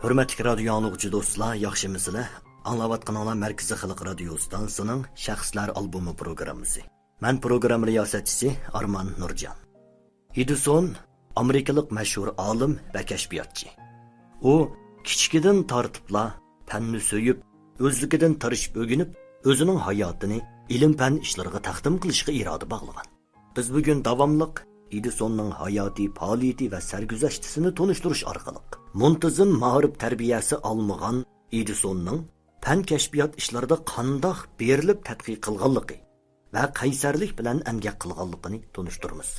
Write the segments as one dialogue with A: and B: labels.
A: Hürmetli radyo anlıqçı dostlar, yaxşımısınız? Anlavatqanlar Merkezi Xalq Radio Stansiyasının Şəxslər albomu proqramısı. Mən proqram riyasətçisi Arman Nurcan. Edison Amerikalik məşhur alim və kəşfiyyatçı. O, kiçikidən tartıbla fənni söyüb, özlükidən tarışıb ögünüb, özünün hayatını ilim-fən işlərə təqdim qilishga iradə bağlagan. Biz bugün davamlıq Edisonның hayati fəaliyyəti və sərgüzəştisini tonuşturuş arqalıq. Muntazam ma'rif tərbiyəsi almağan Edisonның fən kəşfiyyat işlərdə qandaq berilib tədqiq qılğanlığı və qaysarlik bilan əmgək qılğanlığını tonuşturmuz.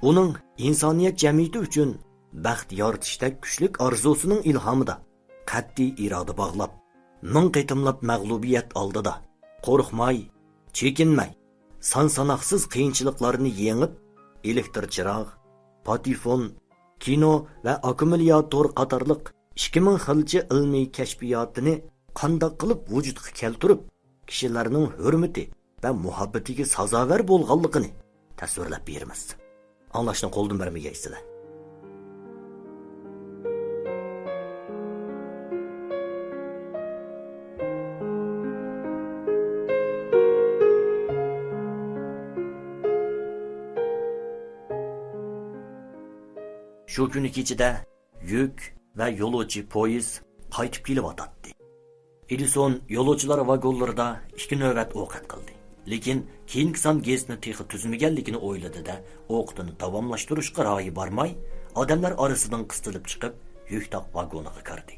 A: Onun insaniyyət cəmiyyəti üçün bəxt yaratışda güclük arzusunun ilhamıda qat'i iradə bağlab, min qitimlab məğlubiyyət aldıda, qorxmay, çekinmay, san-sanaqsız qiyinchiliklarni yengib, elektr chirog, patifon, kino va akkumulyator qatorliq 2000 xilcha ilmiy kashfiyotini qandoq qilib vujudga keltirib, kishilarning hurmati va muhabbatiga sazovor bo'lganligini tasvirlab beramiz. Anglashni qo'ldan bermaysizlar. Şu günü kechida yük va yo'lovchi poyezd qaytib kelyotdi. Edison yo'lovchilar vagonlarida 2 navbat o'qat qildi. Lekin keyingi son gezitni texi tuzmaganligini o'yladi-da, o'qitini davomlashtirishga royi bormay, odamlar orasidan qistilib chiqib, yuktoq vagoniga kirdi.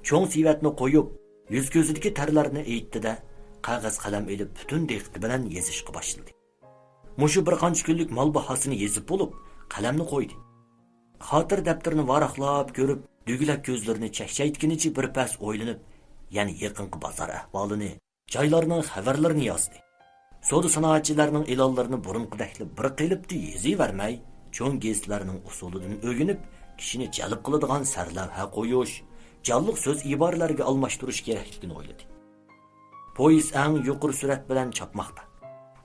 A: Cho'ng sivatni qo'yib, yuz ko'zidagi tarlarni aytdi-da, qog'oz qalam elib butun diqqati bilan yozishga boshladi. Mushu bir qancha kunlik mol bahosini yozib bo'lib, qalamni qo'ydi. Xatir daftarini varaqlab ko'rib, dügülak ko'zlarini chaqchaytgunicha bir pas o'ylanib, ya'ni yaqinqi bozor ahvolini, joylarning xabarlarini yozdi. Savdo sanoatchilarining e'lonlarini burunqidakli bir qilibdi yozavermay, cho'ng gezitlarning usulidan o'rganib, kishini jalb qiladigan sarlavha qo'yish, jonliq so'z iboralarga almashtirish kerakligini o'yladi. Poyezd eng yuqori surat bilan chopmoqda.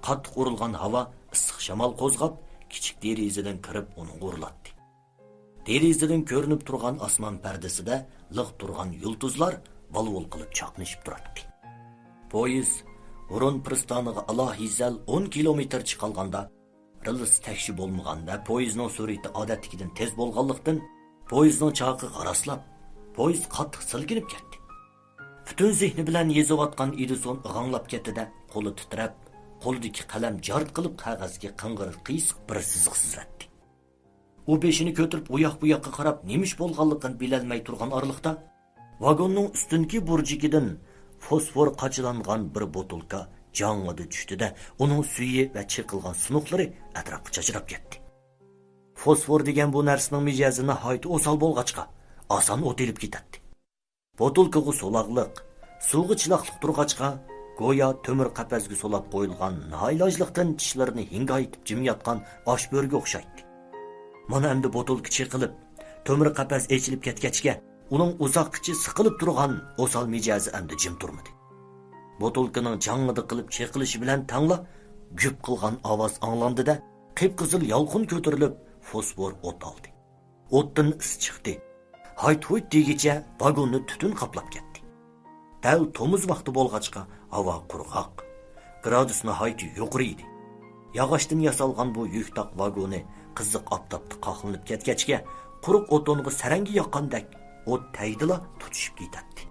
A: Qattiq urilgan havo issiq shamol qo'zg'ab, kichik derazadan kirib uni g'urlatdi. Derazadan ko'rinib turgan osmon pardasida liq turgan yulduzlar valvul qilib chaqnashib turadi. Poyezd Urun pristoniga alohizal 10 kilometr chiqalganda rillis takshi bo'lmaganda poyezdning sur'ati odatdagidan tez bo'lganlikdan poyezdning chaqi qaraslab, poyezd qattiq silkinib ketdi. Butun zehni bilan yezayotgan Edison g'anglab ketdi-da, qo'li titrab, qo'lidagi qalam jard qilib qog'ozga qing'ir qiysq bir siziq sizlatdi. U beshini ko'tirib uyoq bu yoqqa qarab, nemish bo'lganligini bilolmay turgan oraliqda vagonning ustunki burjikidan fosfor qachilangan bir botulka jang'ida tushdi-da, uning suyi va chiqilgan sunuqlari atrofga chachirab ketdi. Fosfor degan bu narsaning mijozini nihoyat o'sal bo'lg'achqa, oson o'tilib ketadi. Botulkaga so'laqliq, suvga chiloqliq turg'achqa, go'yo temir qafasga solab qo'yilgan nihoyajlikdan tishlarini hingaytib jim yotgan oshbörga o'xshaydi. Mana endi botulka chiqilib, temir qafas echilib ketgachga, uning uzoqqicha siqilib turgan o'sal mijozi endi jim turmadi. Botulkaning jang'ida qilib chiqilishi bilan tangla gup qilgan ovoz anglandi-da, qip-qizil yolqin ko'tarilib, fosfor o't oldi. O'tdan is chiqdi. Hayt-huyt degicha vagonni tutun qoplab ketdi. Dal tomuz vaqti bo'lg'achqa havo qurg'oq, gradus nihoyat yuqori edi. Yog'ochdan yasalgan bu yuktoq vagoni qiziq oftobda qoqilib ketgachga, quruq o'tonga sarangi yoqqandek o't taydila tutishib ketadi.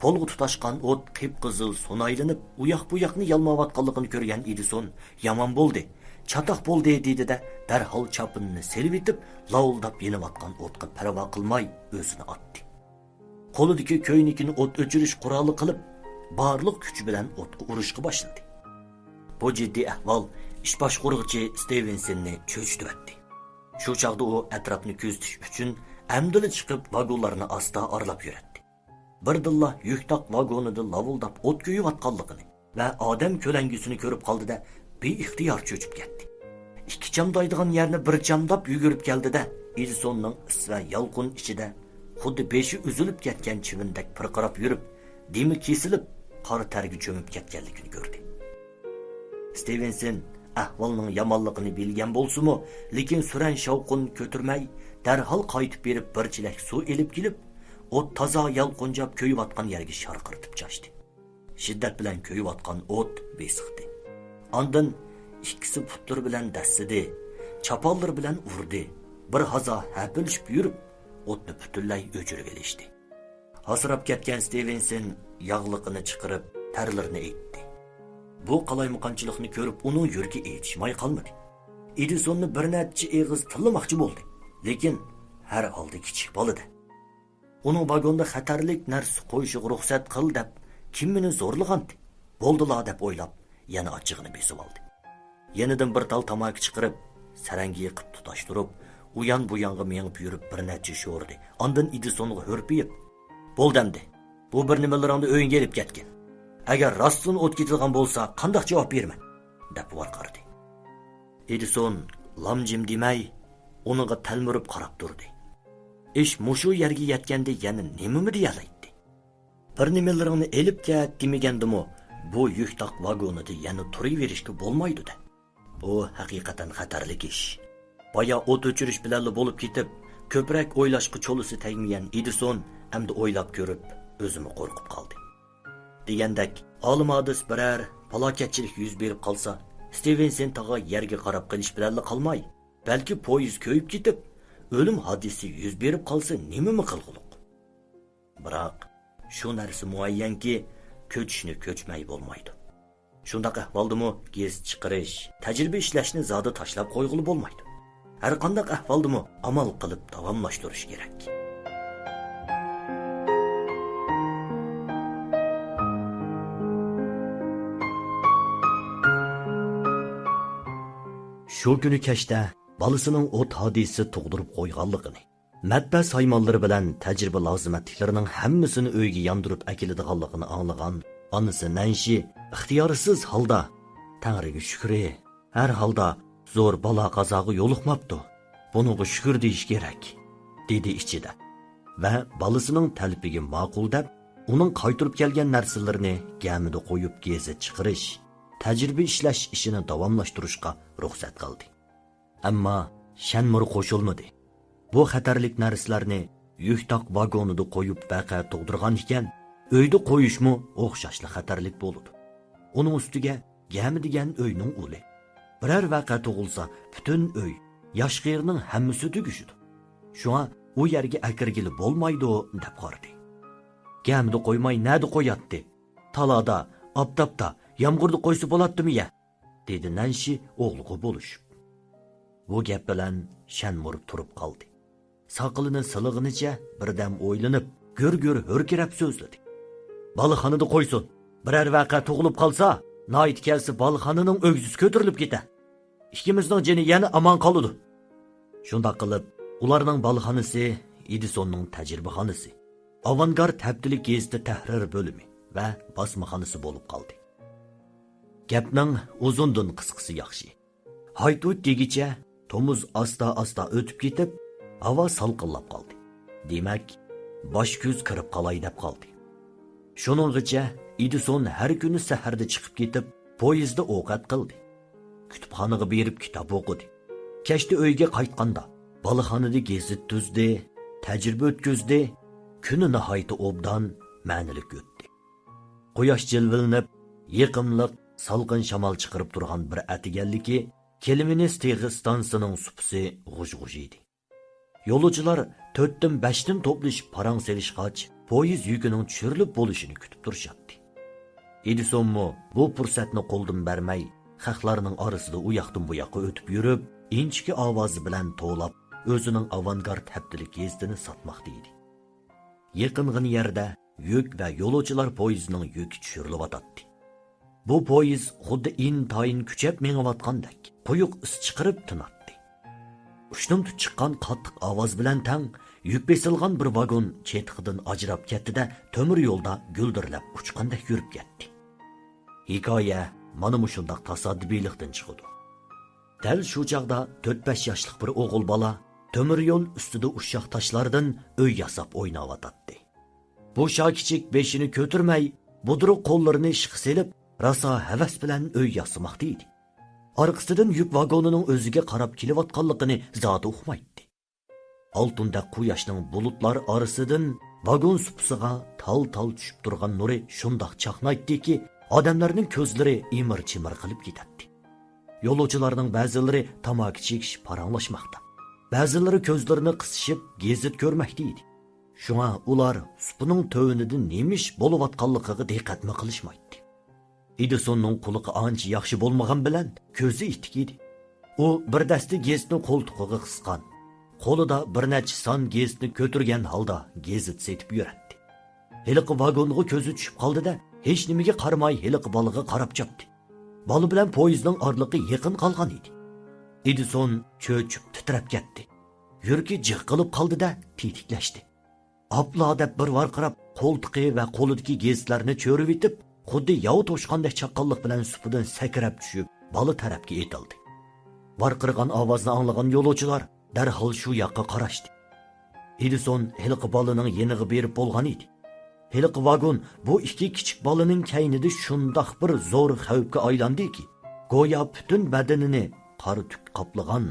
A: Polg'i tutashgan o't qip-qizil so'naylanib, u yoqni yalmayotganligini ko'rgan Edison yomon bo'ldi, chatoq bo'ldi dedi-da, darhol chopinni selib etib, lovuldab yenayotgan o'tga parvo qilmay o'zini otdi. Qo'lidagi ko'ynikini o't o'chirish quroli qilib, barliq kuch bilan o'tga urishga boshladi. Bu jiddiy ahvol ish boshqaruvchi Stevensonni cho'chitdi. Shu chaqda u atrofni kuzatish uchun amdili chiqib vagonlarni asta aralab yuradi. Birdilla yuktoq vagonida lavuldab o't kuyayotganligini va odam ko'langisini ko'rib qoldi-da, beixtiyor cho'chib ketdi. Ikki chamdaydigan yerni bir chamdab yugurib keldi-da, Edisonning is va yolqin ichida xuddi beshi uzilib ketgan chivindak pirqirab yurib, demi kesilib, qora targa cho'mib ketganligini ko'rdi. Stevenson ahvolning yomonligini bilgan bo'lsa-mu, lekin suran shavqin ko'tirmay, darhol qaytib berib bir chilak suv elib kelib, o't toza yalqonjab ko'yib yerga sharqiritib chashdi. Shiddat bilan ko'yib o't besiqdi. Ondan ikkisi putlar bilan dassidi, chapallar bilan urdi. Bir hazo hapilishib yurib, o'tni butunlay o'chirib elishdi. Hasrab ketgan Stevenson yog'liqini chiqarib, tarlarini aytdi. Bu qalaymuqanchilikni ko'rib, uning yuragi etishmay qolmadi. Edisonni bir necha eg'iz tillamoqchi bo'ldi, lekin har holda kichik boladi. Uning vagonda xatarlik narsa qo'yishiga ruxsat qil deb kim meni zo'rlagandi? Bo'ldilar deb o'ylab, yana ochig'ini besib oldi. Yenidan bir tal tamaki chiqarib, sarangi yiqib tutashtirib, u yan bu yonga mengib yurib bir necha sho'rdi. Ondan Edisonga hurpiyib, "Bo'ldamdi. Bu bir nimalarni o'yinga elib ketgan. Agar rostdan o't ketilgan bo'lsa, qanday javob berman?" deb varqardi. Edison lamjim demay, uninga talmurib qarab turdi. Ish mushu yerga yetganda yana nimami deyalaydi? Bir nimalarini elib ket demagandimi, bu yuk taq vagonida yana turaverishga bo'lmaydi-da. Bu haqiqatan xatarli ish. Boya o't o'chirish bilan bo'lib ketib, ko'proq o'ylashga cho'lisi tegmagan Edison endi o'ylab ko'rib, o'zini qo'rqib qoldi. Degandek, olimodis birar falokatchilik yuz berib qolsa, Stevenson tag'a yerga qarab qilish bilan qolmay, balki poyezd ko'yib ketib, o'lim hodisi yuz berib qolsa nima qilguliq? Biroq shu narsa muayyanki, ko'chishni ko'chmay bo'lmaydi. Shunday ahvoldimi gez chiqarish, tajriba ishlashni zoda tashlab qo'yg'ili bo'lmaydi. Har qanday ahvoldimi amal qilib davomlashtirish kerak. Shu kuni kechda balasining o't hodisi tug'dirib qo'yganligini, matba saymonlari bilan tajriba lozimatliklarining hammasini uyga yondirib akiladiganligini anglagan onasi Nanshi ixtiyorsiz holda Tangriga shukri, har holda zo'r balo qazoga yo'liqmabdi. Buningga shukr deyish kerak, dedi ichida. Va balasining talbiga ma'qul deb, uning qaytirib kelgan narsalarini gamida qo'yib gezi chiqarish, tajriba ishlash ishini davomlashtirishga ruxsat qildi. Ammo Shanmur qo'shilmadi. Bu xatarlik narsalarni yuk taq vagonida qo'yib vaqa tug'dirgan ekan, uyda qo'yishmi o'xshashli xatarlik bo'ladi. Uning ustiga gami degan uyning uli. Biror vaqa tug'ilsa, butun uy, yoshqirning hammasi tugishidi. Shunga u yerga akirgili bo'lmaydi deb qaradi. Gamida qo'ymay nadi qo'yatdi? Talada, obdobda, yomg'irda qo'ysa bo'ladimi-ya? dedi Nanshi o'g'liga bo'lishib. Bu gap bilan Shanmur turib qoldi. Saqilini silig'inicha birdam o'ylanib, gurgur hurkirab so'zladi. Balixonada qo'ysin. Biror vaqa tug'ilib qolsa, noit kelsa balixonaning o'g'ziz ko'tarilib ketadi. Ikkimizning jini yana omon qoladi. Shunda qilib, ularning balixonasi Edisonning tajribaxonasi, avangard haftalik geziti tahrir bo'limi va bosmaxonasi bo'lib qoldi. Gapning uzundan qisqasi yaxshi. Haytut degicha tomuz asta o'tib ketib, havo salqinlab qoldi. Demak, bosh ko'z kirib qolay deb qoldi. Shuninggacha Edison har kuni saharda chiqib ketib, poyezdda ovqat qildi. Kutubxonaga berib kitob o'qidi. Kechda uyga qaytganda, balixonada gezit tuzdi, tajriba o'tkazdi, kuni nihoyatda obdan, ma'nilik o'tdi. Quyosh jilvilinib, yiqimliq salqin shamol chiqarib turgan bir atiganligi Kelminist Tig'istansining supsi g'uj-g'uj edi. Yo'lovchilar 4-5 to'plashib parang selishqach, poyezd yukining tushirilib bo'lishini kutib turishadi. Edisonmi bu fursatni qo'ldan bermay, xalqlarning orasida u yoqdan bu yoqqa o'tib yurib, inchki ovozi bilan to'lab, o'zining avangard haftalik gezdini sotmoqda edi. Yaqing'in yerda yuk va yo'lovchilar poyezdining yuki tushirilib Bu poyezd xuddi intayin kuchab mengayotgandek, quyuq is chiqarib tinatdi. Ushdan chiqqan qattiq ovoz bilan tang yuk besilgan bir vagon chetiqidan ajrab ketdi-da, temir yo'lda guldirlab uchqandek yurib ketdi. Hikoya mana mushundaq tasodibiylikdan chiqdi. Dal shu chaqda 4-5 yoshlik bir o'g'il bola temir yo'l ustida ushshaq toshlardan uy yasab o'ynayotdi. Bu kichik beshini ko'tirmay, budruq qo'llarini ishqa selib, rasa havas bilan uy yasamoqda edi. Orqasidan yuk vagonining o'ziga qarab kelayotganligini zodi uqmaydi. altunda quyoshning bulutlar orasidan vagon supsiga tal tushib turgan nuri shundoq chaqnaydiki, odamlarning ko'zlari imir-chimir qilib ketadi. Yo'lovchilarning ba'zilari tamaki chekish paranglashmoqda. Ba'zilari ko'zlarini qisishib gezit ko'rmoqda edi. Shunga ular supining tövinidan nemish bo'layotganligiga diqqatmi qilishmaydi. Edisonning quliqi ancha yaxshi bo'lmagan bilan ko'zi itik edi. U bir dasta gezitni qo'ltig'iga qisgan. Qo'lida bir necha son gezitni ko'targan holda gezit setib yuradi. Heliqi vagonga ko'zi tushib qoldi-da, hech nimaga qaramay heliqi bolaga qarab chopdi. Bola bilan poyezdning orliqi yaqin qolgan edi. Edison cho'chib titrab ketdi. Yuragi jiq qilib qoldi-da, tetiklashdi. Apla deb bir varqirab qo'ltiqi va qo'lidagi gezitlarni cho'rib etib, xuddi yov to'shqandek chaqqonlik bilan supidan sakrab tushib, bola tarafga etildi. Varqirgan ovozni anglagan yo'lovchilar darhol shu yoqqa qarashdi. Edison heliqi bolaning yeniga berib bo'lgan edi. Heliqi vagon bu ikki kichik bolaning kaynida shundoq bir zo'r xavfga aylandi-ki, go'yo butun badanini qora tuk qoplagan,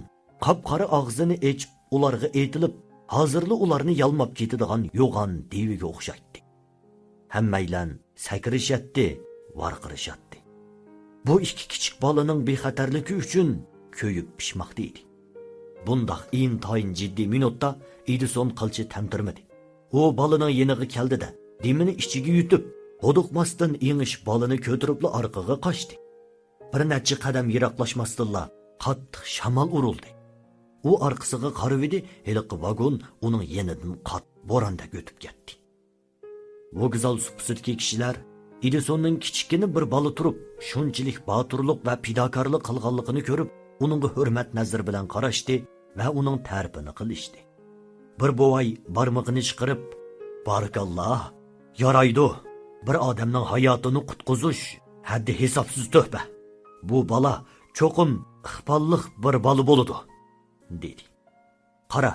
A: qop-qora og'zini echib ularga etilib, hozirli ularni yalmab ketadigan yo'g'on deviga o'xshaydi. Hammaylan sakrashatdi, varqirishatdi. Bu ikki kichik bolaning bexatarligi uchun ko'yib pishmoqda edi. Bundaq intayin jiddiy minutda Edison qilchi tamtirmadi. U bolaning yeniga keldi-da, demini ichiga yutib, qo'duqmasdan engish bolani ko'tiribla orqaga qochdi. Bir necha qadam yiroqlashmasdilla qattiq shamol urildi. U orqasiga qarab edi, heliqi vagon uning yenidan qat bo'ronda o'tib ketdi. Vokzal supisidagi kishilar Edisonning kichkina bir bola turib, shunchalik boturlik va fidokorlik qilganligini ko'rib, uningga hurmat nazar bilan qarashdi va uning ta'rifini qilishdi. Bir bovay barmog'ini chiqarib, "Barakalloh, yaraydi. Bir odamning hayotini qutqizish haddi hisobsiz tuhfa. Bu bola cho'qim iqbolliq bir bola bo'ladi", dedi. "Qara,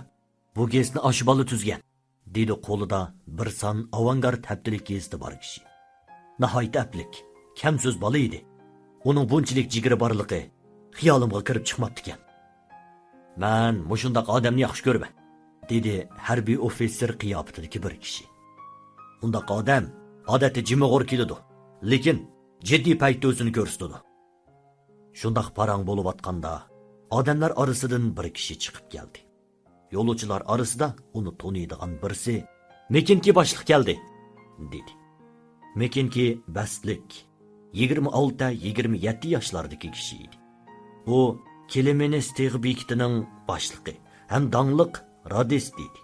A: bu gezitni ash bola tuzgan", dedi qo'lida bir son avangard tabdilik geziti bor kishi. Nihoyat aplik, kam so'z bola edi. Uning bunchalik jigri borligi xiyolimga kirib chiqmabdi ekan. "Men mushundaq odamni yaxshi ko'raman", dedi harbiy ofitser qiyofatidagi bir kishi. "Undaq odam odatda jimig'ur keladi, lekin jiddiy paytda o'zini ko'rsatadi." Shundaq parang bo'lib atqanda odamlar orasidan bir kishi chiqib keldi. Yo'lovchilar orasida uni taniydigan birisi "Mekinki boshliq keldi", dedi. Mekinki Bastlik 26-27 yoshlardagi kishi edi. U Kelemenes-teg bekitining boshlig'i ham dongliq radist edi.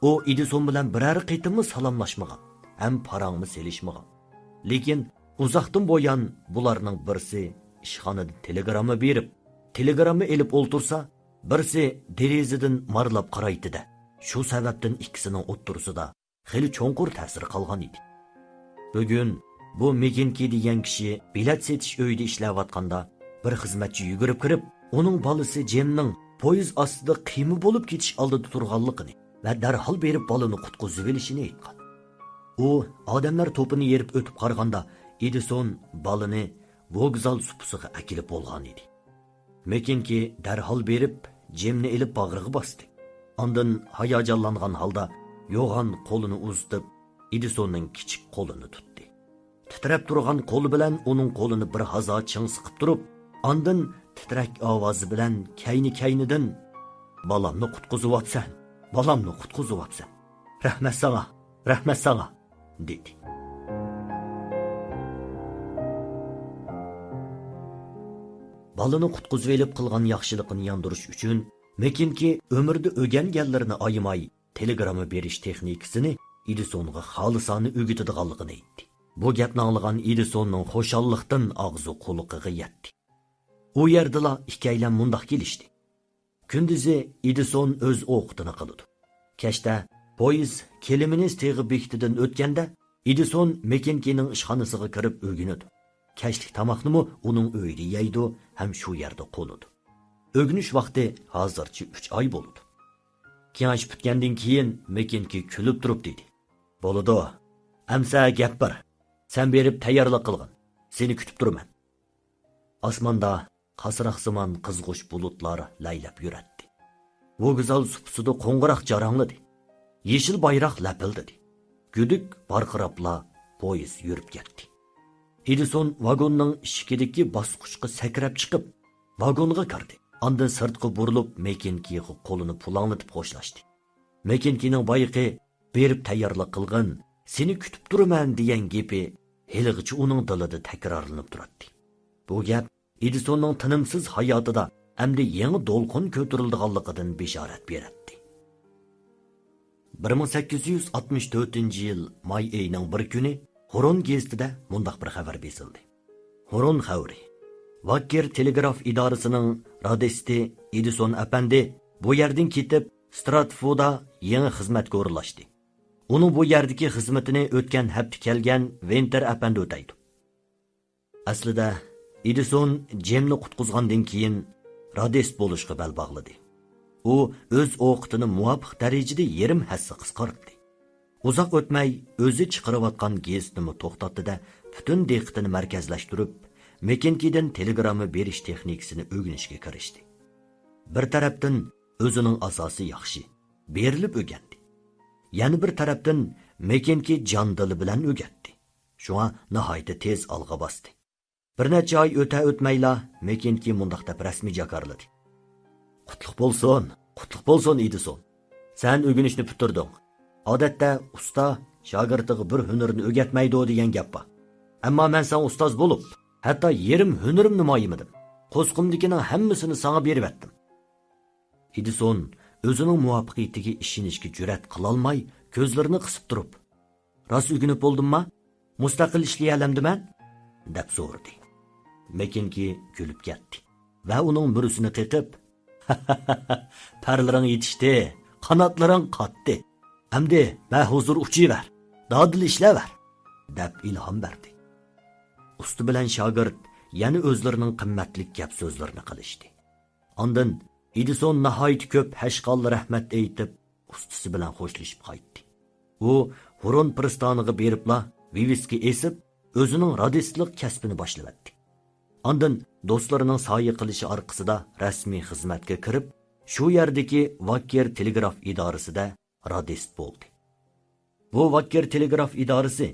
A: U Edison bilan biror qitimmi salomlashmagan, ham parangmi selishmagan. Lekin uzoqdan bo'yon bularning birisi ishxonada telegramma berib, telegramma elib o'ltirsa, birisi derazadan marlab qaraydi-da. Shu sababdan ikkisining o'ttirisida xili cho'nqur ta'sir qolgan edi. Bugun bu Mekinki degan kishi bilet setish uyida ishlayotganda bir xizmatchi yugurib kirib, uning bolasi Jemning poyezd ostida qiymi bo'lib ketish oldida turganligini va darhol berib bolani qutqizib olishini aytgan. U odamlar to'pini yerib o'tib qaraganda Edison bolani vokzal supisiga akilib bo'lgan edi. Mekinki darhol berib Jemni elib bag'riga bosdi. Ondan hayajonlangan holda yo'g'on qo'lini uzatib Edisonning kichik qo'lini tutdi. Titrab turgan qo'li bilan uning qo'lini bir hazo ching siqib turib, ondan titrak ovozi bilan kayni-kaynidan "Balamni qutqizyapsan, balamni qutqizyapsan. Rahmat sana", dedi. Balani qutqizib elib qilgan yaxshiligini yondirish uchun Mekinki ömürde ögengenlerini ayımay telegramı berish texnikasini Edisonga xolisona o'rgatadiganligini aytdi. Bu gapni anglagan Edisonning xo'shallikdan og'zi quliqiga yetdi. U yerdala ikkilan mundoq kelishdi. Kunduzi Edison o'z o'qitini qildi. Kechda poyezd Kelemenes-teg bekitidan o'tganda Edison Mekinkining ishxonasiga kirib o'rganadi. Kechlik tomoqni uning uyida yeydi, ham shu yerda qo'nadi. O'g'nish vaqti hozircha 3 oy bo'ldi. Kengash bitgandan keyin Mekinki kulib turib dedi: "Bo'ladi. Amsa gap bor. Sen berib tayyorlik qilgin. Seni kutib turaman." Osmonda qasraqsimon qizg'ush bulutlar laylab yuradi. Vokzal supsida qo'ng'iroq jarangladi. Yeşil bayroq lapildidi. Güdük barqirabla poyezd yurib ketdi. Edison vagonning eshigidagi bosqichga sakrab chiqib, vagonga kirdi. Ondan sirtqa burilib, Mekenkiga qo'lini pulanglatib xo'shlashdi. Mekenkining bayiqi berib tayyorlik qilgan, seni kutib turaman degan gapi heligicha uning dilida takrorlanib turadi. Bu gap Edisonning tinimsiz hayotida endi yangi to'lqin ko'tarilganligidan bishorat beradi. 1864-yil may oyining bir kuni Huron gazetida mundaq bir xabar berildi. Huron xavri. Vakker telegraf idorasining radisti Edison apandi bu yerdan ketib Stratfordda yangi xizmatga o'rinlashdi. Uning bu yerdagi xizmatini o'tgan hafta kelgan Venter apandi o'taydi. Aslida Edison Jemni qutqizgandan keyin radist bo'lishga bel bog'ladi. U o'z o'qitini muvofiq darajada yarim hassa qisqartdi. Uzoq o'tmay o'zi chiqarayotgan gazetni to'xtatdi-da, butun diqqatini markazlashtirib, Mekenkidan telegramma berish texnikasini o'rganishga kirishdi. Bir tarafdan o'zining asosi yaxshi, berilib o'rgandi. Yana bir tarafdan Mekenki jon dili bilan o'rgatdi. Shunga nihoyatda tez olg'a bosdi. Bir necha oy o'tmayla Mekenki mundaq deb rasmiy jakarladi. Qutlug' bo'lsin Edison. Sen o'rganishni bitirding. Odatda usta shogirdiga bir hunarni o'rgatmaydi degan gap bor. Ammo men sen ustoz bo'lib, hatto yerim hunarimni moyimidim. Qo'sqimdikining hammasini sana berib etdim. Edison o'zining muvaffaqiyatiga ishonishga jur'at qila olmay, ko'zlarini qisib turib, "Rost o'rganib bo'ldimmi? Mustaqil ishlay olamdiman?" deb so'radi. Mekenki kulib ketdi va uning murusini qiqib, "Parlaring yetishdi, qanotlaring qatdi. Endi mahuzur uchiver, dodil ishlaver" deb ilhom berdi. Usti bilan shogird yana o'zlarining qimmatli gap so'zlarini qilishdi. Ondan Edison nihoyat ko'p hashqonli rahmat aytib, ustisi bilan xo'shlashib qaytdi. U Huron pristoniga beribla viviski esib, o'zining radistlik kasbini boshladi. Ondan do'stlarining soya qilishi orqasida rasmiy xizmatga kirib, shu yerdagi Vakker telegraf idorasida radist bo'ldi. Bu Vakker telegraf idorasi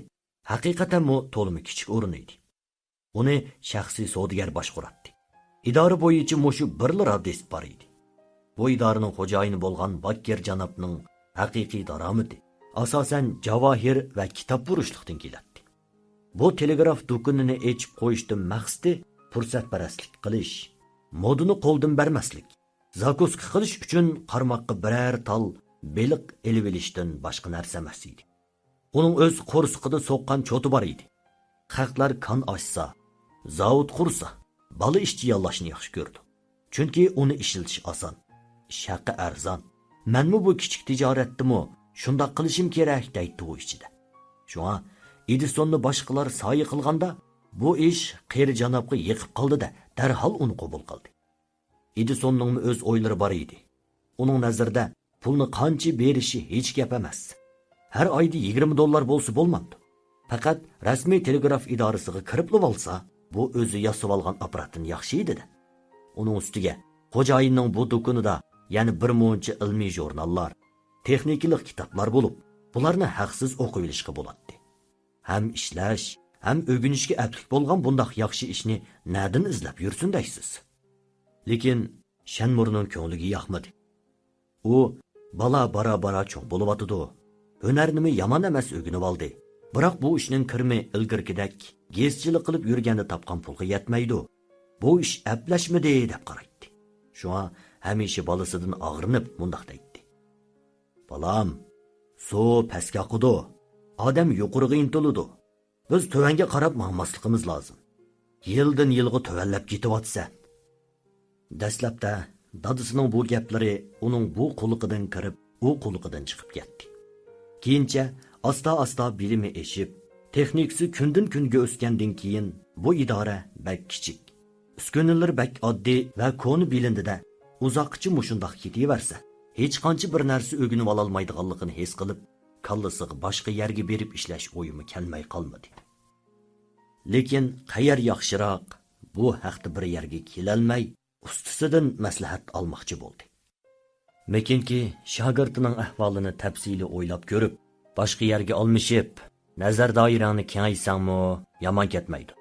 A: haqiqatan to'limi kichik o'rin edi. Uni shaxsiy savdogar boshqaradi. Idora bo'yicha mushu birli radist bor edi. Bu idoraning xo'jayini bo'lgan Vakker janobning haqiqiy daromadi asosan javohir va kitob furushlikdan keladi. Bu telegraf do'konini ochib qo'yishdan maqsadi fursatparastlik qilish, modini qo'ldan bermaslik, zakoska qilish uchun qarmoqqa biror tal beliq elib olishdan boshqa narsa emas edi. Uning o'z qo'rsqida so'qqan cho'ti bor edi. Xalqlar kan ochsa, zavod qursa, bola ishchi yollashni yaxshi ko'rdi. Chunki uni ishlatish oson, ish haqi arzon. Menmi bu kichik tijoratdimi shundoq qilishim kerak deydi u ichida. Shunga Edisonni boshqalar soya qilganda bu ish qeri janobga yiqib qoldi-da, darhol uni qabul qildi. Edisonning o'z o'ylari bor edi. Uning nazarida pulni qancha berishi hech gap emas. Har oyda $20 bo'lsa bo'lmadi. Faqat rasmiy telegraf idorasiga kirib olsa, bu o'zi yasab olgan apparatdan yaxshi edi-da. Uning ustiga xo'jayinning bu do'konida yana bir muncha ilmiy jurnallar, texnikalik kitoblar bo'lib, bularni haqsiz o'qib olishga bo'ladi. Ham ishlash, ham o'rganishga aplik bo'lgan bundoq yaxshi ishni nadan izlab yursin deysiz. Lekin Shanmurning ko'ngliga yoqmadi. U bala bara cho'ng bo'lyotdi. Hunarnimi yomon emas o'rganib oldi. Biroq bu ishning kirmi ilgirgidek gezchilik qilib yurganda topgan pulga yetmaydi. Bu ish aplashmidi deb qaraydi. Shunga hamisha bolasidan og'rinib mundaq deydi. Balam, suv pastga oqidi. Odam yuqoriga intiladi. Biz tövanga qarab maqmasligimiz lozim. Yildan yilga tövallab ketyapsan. Dastlabda dadisining bu gaplari uning bu quliqidan kirib, u quliqidan chiqib ketdi. Keyincha asta bilimi eshib, texnikasi kundan kunga o'sgandan keyin bu idora bak kichik. Uskunalar bak oddiy va ko'ni bilindida uzoqcha mushundoq ketaversa, hech qancha bir narsa o'rganib ola olmaydiganligini his qilib, kallasiga boshqa yerga berib ishlash o'yimi kelmay qolmadi. Lekin qayer yaxshiroq bu haqda bir yerga kelolmay, ustisidan maslahat olmoqchi bo'ldi. Mekinki shogirdining ahvolini tafsili o'ylab ko'rib, boshqa yerga almashib, nazar doirangni kengaytsangmi, yomon ketmaydi.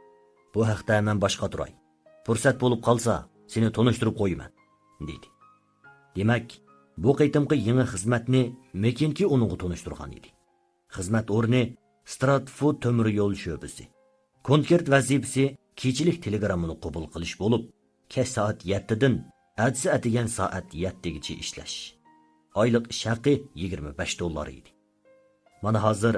A: Bu haqda men boshqa turay. Fursat bo'lib qolsa, seni tanishtirib qo'yaman, dedi. Demak, bu qaytimqi yangi xizmatni Mekinki uningga tanishtirgan edi. Xizmat o'rni Stratford temir yo'l sho'basi. Konkret vazifasi kechilik telegramini qabul qilish bo'lib, kech soat 7 dan atsi atigan soat 7 gacha ishlash. Oylik ish haqi $25 edi. Mana hozir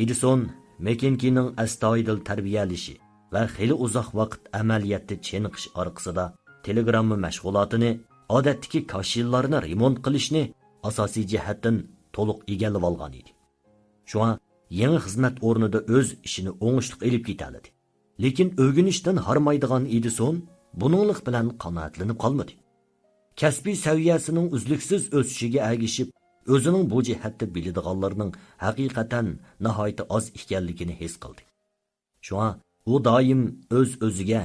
A: Edison Mekinkining astoydil tarbiyalashi va xili uzoq vaqt amaliyotda cheniqish orqasida telegramma mashg'ulotini, odatdagi kashillarni remont qilishni asosiy jihatdan to'liq egallab olgan edi. Shunga yangi xizmat o'rnida o'z ishini o'ngishli elib ketadi. Lekin o'rganishdan harmaydigan Edison buninglik bilan qanoatlanib qolmadi. Kasbiy saviyasining uzluksiz o'sishiga ergishib, o'zining bu jihatda biladiganlarning haqiqatan nihoyat oz ekanligini his qildi. Shunga u doim o'ziga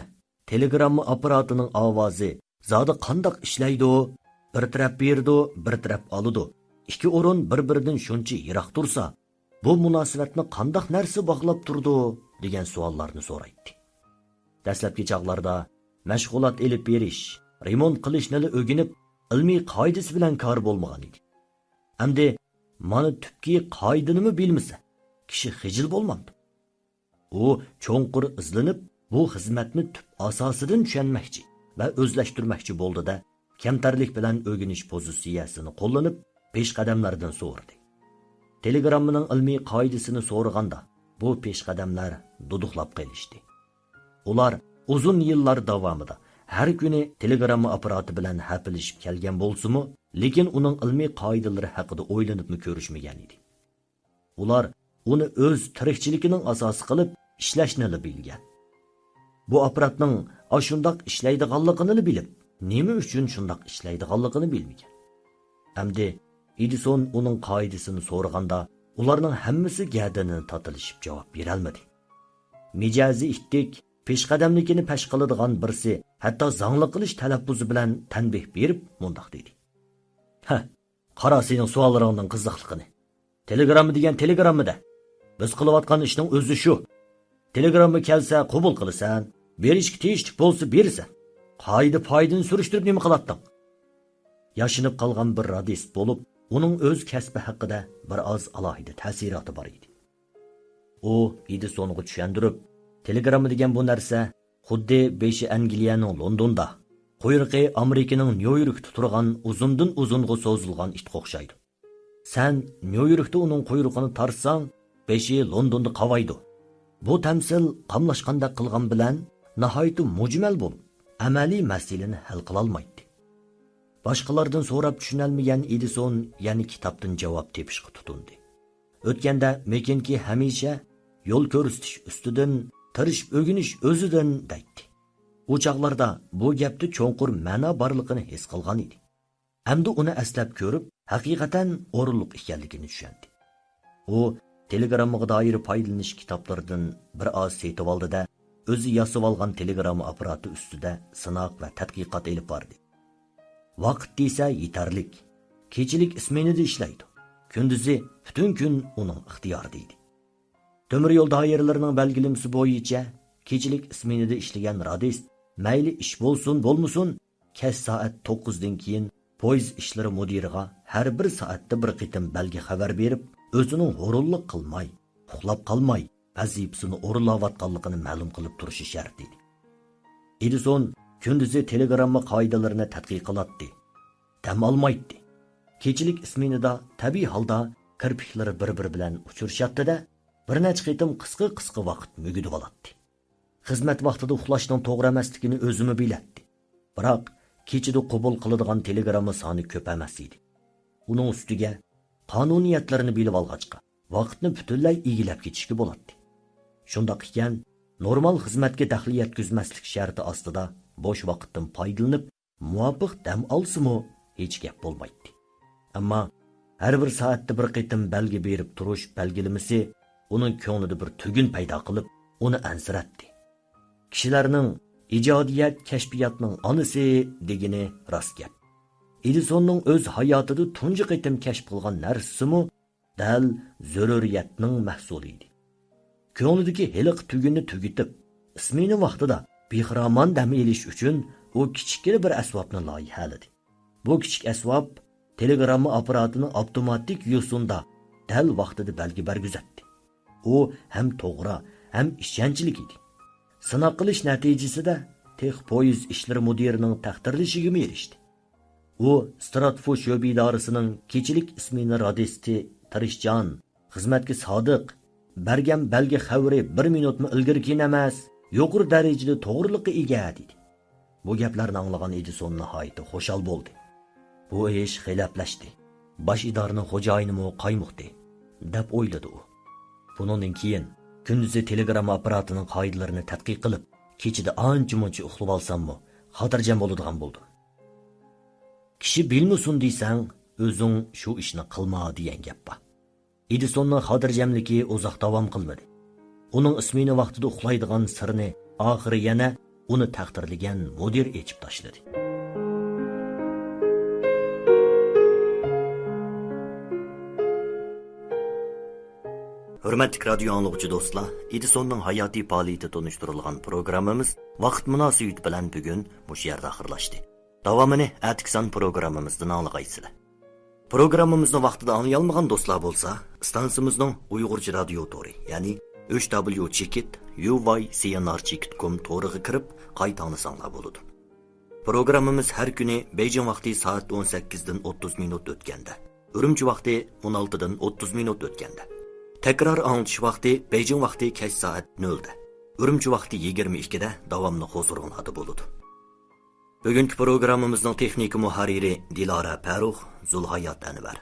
A: telegramma apparatining ovozi zodi qandoq ishlaydi, bir taraf berdi, bir taraf oladi. Ikki o'rin bir-biridan shuncha yiroq tursa, bu munosabatni qandoq narsa bog'lab turdi degan savollarni so'raydi. Dastlabki chaqlarda mashg'ulot elib berish, remont qilishni o'rganib, ilmiy qoidasi bilan kor bo'lmagan edi. Hamda mana tubki qoidani bilmasa, kishi xijil bo'lmadi. U cho'nqur izlanib, bu xizmatni tub asosidan tushunmoqchi va o'zlashtirmoqchi bo'ldi-da, kamtarlik bilan o'rganish pozitsiyasini qo'llanib, peshqadamlardan so'radi. Telegrammaning ilmiy qoidasini so'raganda, bu peshqadamlar duduqlab qolishdi. Ular uzun yillar davomida har kuni telegramma apparati bilan hapilishib kelgan bo'lsa-mu, lekin uning ilmiy qoidalari haqida o'ylanibmi ko'rishmagan edi. Ular uni o'z tirikchiligining asosi qilib ishlashni bilgan. Bu apparatning ashundoq ishlaydiganligini bilib, nima uchun shundoq ishlaydiganligini bilmagan. Hamda Edison uning qoidasini so'raganda, ularning hammasi gadini tatilishib javob bera olmadi. Mijozi ittik peshqadamligini pesh qiladigan birsi hatto zangli qilish talaffuzi bilan tanbeh berib mundoq dedi. Qara sening savollaringning qiziqligini. Telegramma degan telegrammada. Biz qilayotgan ishning o'zi shu. Telegramma kelsa qabul qilasan, berishga tegishli bo'lsa bersan. Qoida foydani surishtirib nima qilatding? Yashinib qolgan bir radist bo'lib, uning o'z kasbi haqida bir oz alohida ta'siroti bor edi. U Edisonga tushuntirib, telegramma degan bu narsa xuddi beshi Angliyaning Londonda, quyruqi Amerikaning Nyu-Yorkda turgan uzundan uzunga so'zilgan itga o'xshaydi. Sen Nyu-Yorkda uning quyruqini tarsang, beshi Londonda qavaydi. Bu tamsil qamlashqanda qilgan bilan nihoyat mujmal bo'lib, amaliy masalani hal qila olmaydi. Boshqalardan so'rab tushunalmagan Edison yana kitobdan javob tepishga tutindi. O'tganda Mekinki hamisha yo'l ko'rsatish ustidan tirishib o'rganish o'zidan deydi. U chaqlarda bu gapni cho'nqur ma'no borligini his qilgan edi. Hamda uni aslab ko'rib, haqiqatan o'rinliq ekanligini tushundi. U telegrammaga doir foydalanish kitoblaridan bir oz setib oldi-da, o'zi yasab olgan telegramma apparati ustida sinoq va tadqiqot elib bordi. Vaqt desa yetarlik. Kechilik ismenida ishlaydi. Kunduzi butun kun uning ixtiyorida edi. Temir yo'l doiralarining belgilamasi bo'yicha kechilik ismenida ishlagan radist mayli ish bo'lsin, bo'lmasin, kech soat 9 dan keyin poyezd ishlari mudiriga har bir soatda bir qitim belgi xabar berib, o'zining g'ururlik qilmay, uxlab qolmay, vazifasini o'rinlayotganligini ma'lum qilib turishi shart edi. Edison kunduzi telegramma qoidalarini tadqiq qiladi. Dam olmaydi. Kechilik isminida tabiiy holda kirpiklari bir-biri bilan uchrashatdi-da, bir necha qitim qisqa vaqt mugidib oladi. Xizmat vaqtida uxlashning to'g'ri emasligini o'zimi biladi. Biroq kechida qabul qiladigan telegramma soni ko'p emas edi. Uning ustiga qonuniyatlarini bilib olg'achqa, vaqtni butunlay egilab ketishga bo'ladi. Shundoq ekan, normal xizmatga daxl yetkazmaslik sharti ostida bo'sh vaqtdan foydalanib, muvofiq dam olsa-mu hech gap bo'lmaydi. Ammo har bir soatda bir qitim belgi berib turish belgilamasi uning ko'nglida bir tugun paydo qilib, uni ansiratdi. Kishilarning ijodiyat kashfiyotning onasi degani rost gap. Edisonning o'z hayotida tunji qitim kashf qilgan narsasimi dal zaruriyatning mahsuli edi. Ko'nglidagi hiliq tugunni tugitib, ismini vaqtida bexramon dam elish uchun u kichikgina bir asbobni loyihaladi. Bu kichik asbob telegramma apparatini avtomatik yo'sinda dal vaqtida belgi bergizatdi. U ham to'g'ri, ham ishonchli edi. Sinov qilish natijasida Tex poyez ishlar mudirining taqdirlashiga erishdi. U Stratford sho'ba idorasining kechilik ismini radisti Tirishjon, xizmatga sodiq, bergan belgi xavri 1 minutmi ilgirkin emas, yuqori darajada to'g'riliqqa ega edi. Bu gaplarni anglagan Edison nihoyatda xushal bo'ldi. Bu ish xilaplashdi. Bosh idoraning xo'jayinimi qaymoqdi, deb o'yladi u. Bundan keyin kunduzi telegram apparatining qoidalarini tadqiq qilib, kechida ancha-muncha uxlab olsam-mu, xotirjam bo'ladigan bo'ldi. Kishi bilmusun desang, o'zing shu ishni qilma degan gap bor. Edisonning xotirjamligi uzoq davom qilmadi. Uning ismini vaqtida uxlaydigan sirni oxiri yana uni taqdirlagan mudir echib tashladi. Hurmatli radio anglag'uchi do'stlar, Edisonning hayotiy faoliyati tonishtirilgan programmamiz vaqt munosabati bilan bugun bu yerda oxirlashdi. Davomini Atiksan programmamizdan anglag'aysizlar. Programmamizni vaqtida anglay olmagan do'stlar bo'lsa, stansimizning Uyg'urcha radio tori, ya'ni hwchekit.uycnr.com toriga kirib, qayta anglasanglar bo'ladi. Programmamiz har kuni Beijing vaqti soat 18 dan 30 minut o'tganda, Urumchi vaqti 16 dan 30 minut o'tganda, tekrar anglatish vaqti Beijing vaqti kech soat 0 da, Urumchi vaqti 22 da davomli huzurlarda bo'ladi. Bugungi programmamizning texnik muharriri Dilora Farruh, Zulhayat Anvar.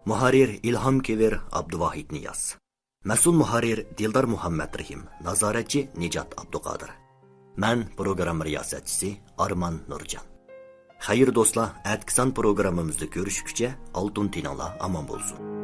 A: Muharrir İlham Kever Abduvahid Niyaz. Mas'ul muharrir Dildar Muhammad Rahim, nazoratchi Nijat Abduqodir. Men program riyosatchisi Arman Nurjan. Xayr do'stlar, Atksan programmamizda ko'rishguncha oltin tinanglar omon bo'lsin.